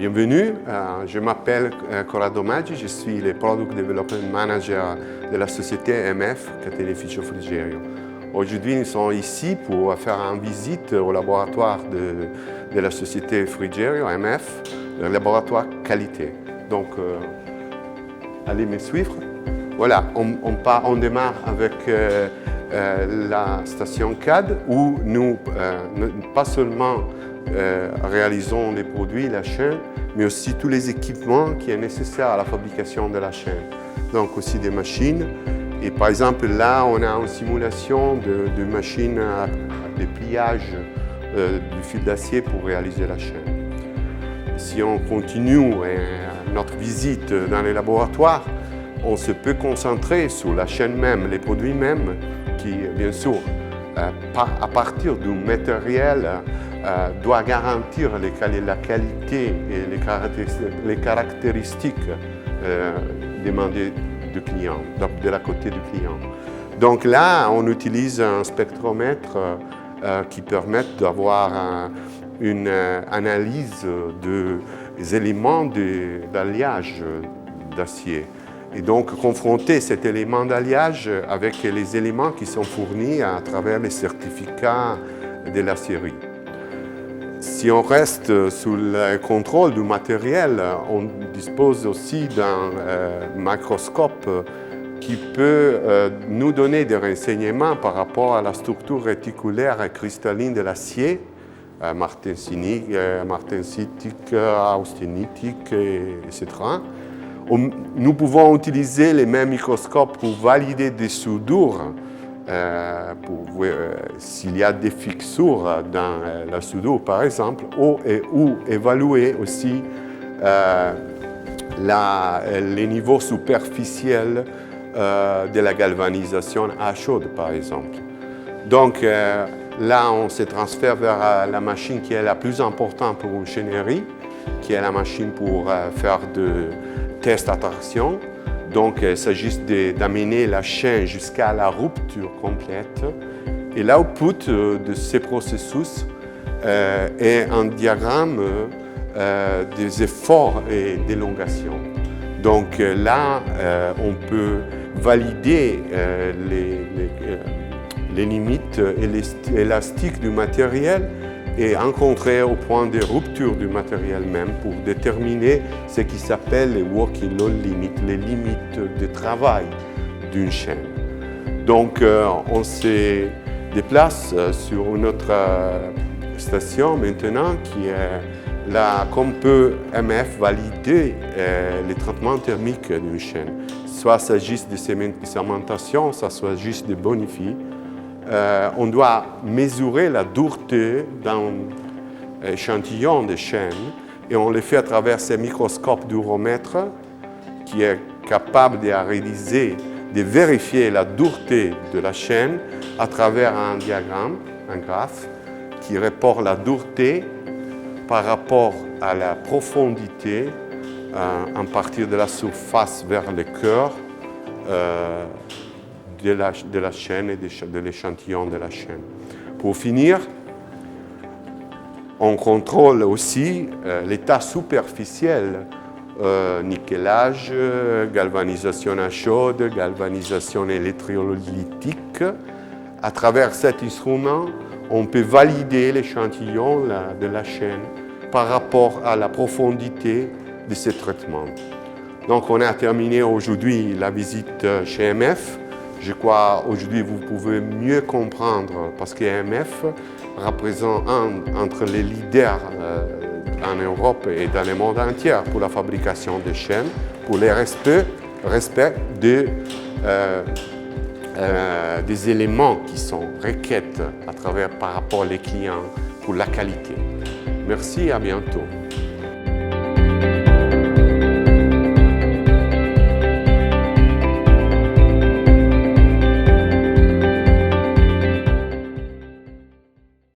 Bienvenue, je m'appelle Corrado Maggi, je suis le Product Development Manager de la société MF Catenificio Frigerio. Aujourd'hui, nous sommes ici pour faire une visite au laboratoire de la société Frigerio MF, le laboratoire qualité. Donc, allez me suivre. Voilà, on démarre avec la station CAD où nous, pas seulement réalisons les produits, la chaîne, mais aussi tous les équipements qui sont nécessaires à la fabrication de la chaîne. Donc aussi des machines. Et par exemple, là, on a une simulation de machines de pliage du fil d'acier pour réaliser la chaîne. Si on continue notre visite dans les laboratoires, on se peut concentrer sur la chaîne même, les produits mêmes, qui, bien sûr, à partir du matériel, doit garantir la qualité et les caractéristiques demandées du client, de la côté du client. Donc là, on utilise un spectromètre qui permet d'avoir une analyse des éléments d'alliage d'acier. Et donc, confronter cet élément d'alliage avec les éléments qui sont fournis à travers les certificats de l'acierie. Si on reste sous le contrôle du matériel, on dispose aussi d'un microscope qui peut nous donner des renseignements par rapport à la structure réticulaire et cristalline de l'acier, martensitique, austenitique, etc. Nous pouvons utiliser les mêmes microscopes pour valider des soudures, pour voir s'il y a des fixures dans la soudure, par exemple, ou évaluer aussi les niveaux superficiels de la galvanisation à chaude, par exemple. Donc là, on se transfère vers la machine qui est la plus importante pour une chaînerie, qui est la machine pour faire de tests à traction. Donc, il s'agit d'amener la chaîne jusqu'à la rupture complète. Et l'output de ces processus est un diagramme des efforts et d'élongation. Donc là, on peut valider les limites élastiques du matériel et rencontrer au point de rupture du matériel même pour déterminer ce qui s'appelle les working load limits, les limites de travail d'une chaîne. Donc, on se déplace sur notre station maintenant qui est là, qu'on peut MF valider les traitements thermiques d'une chaîne. Soit il s'agisse de cémentation, soit il s'agisse de bonifie. On doit mesurer la dureté d'un échantillon de chaîne et on le fait à travers ces microscopes d'uromètre qui est capable de réaliser, de vérifier la dureté de la chaîne à travers un diagramme, un graphe, qui rapporte la dureté par rapport à la profondité à partir de la surface vers le cœur de la chaîne et de l'échantillon de la chaîne. Pour finir, on contrôle aussi l'état superficiel, nickelage, galvanisation à chaude, galvanisation électrolytique. À travers cet instrument, on peut valider l'échantillon de la chaîne par rapport à la profondité de ce traitement. Donc on a terminé aujourd'hui la visite chez MF. Je crois aujourd'hui vous pouvez mieux comprendre parce que MF représente entre les leaders en Europe et dans le monde entier pour la fabrication de chaînes, pour le respect des éléments qui sont requêtes par rapport aux clients pour la qualité. Merci, à bientôt.